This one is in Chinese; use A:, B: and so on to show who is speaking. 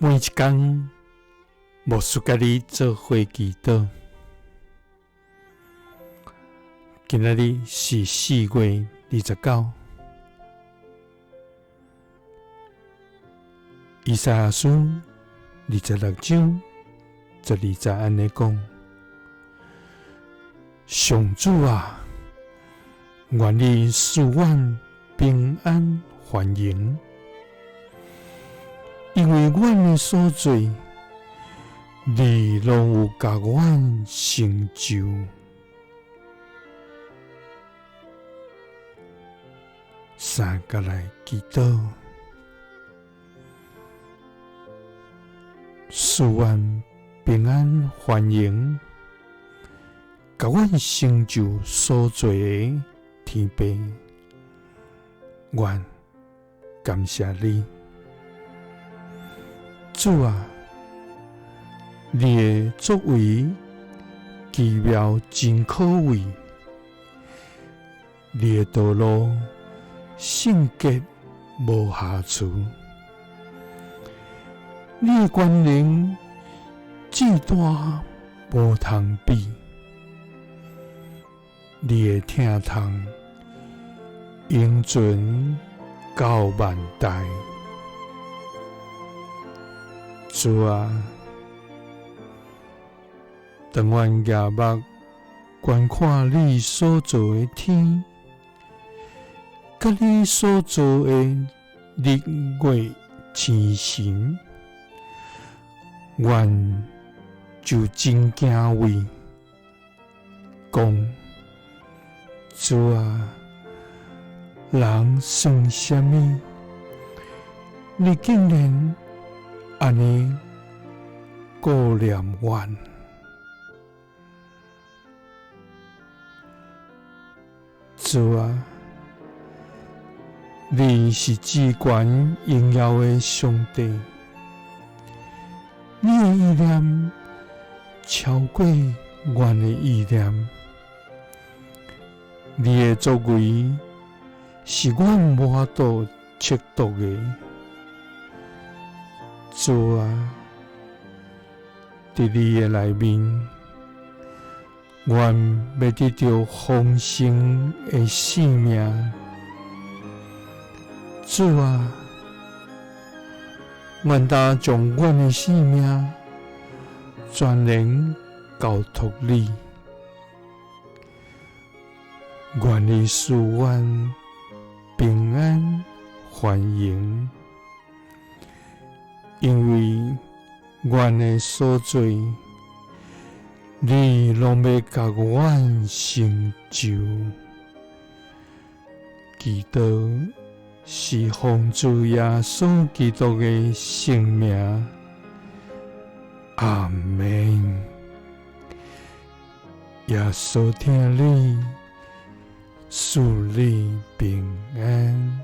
A: 每一天，牧师甲你做伙祈祷。今仔日是4月29，以赛亞書26章12節安尼講：上主啊，願你賜阮平安繁榮，因為阮的所做，你攏有甲阮成就。三個來祈禱，賜阮平安繁榮，甲阮成就所做的天父，願感謝你。主啊，你的作為奇妙真可畏，你的道路聖潔無瑕疵，你的權能至大無通比，你的疼痛永存到萬代。主啊，當阮夜目觀看你所造的天，甲你所造的日月星辰，阮就真驚畏，講：主啊，人算什麼？你竟然安尼顧念阮。主啊，你是至權榮耀的上帝，你的意念超過阮的意念，你的作為是阮無法度測度的。主啊，佇你的內面，阮要得到豐盛的生命。主啊，願他將阮的生命全然交託你，願你賜阮平安繁榮，因為阮的所做，你攏要甲阮成就。祈禱是奉主耶穌基督的聖名，阿們。耶穌聽你，賜你平安。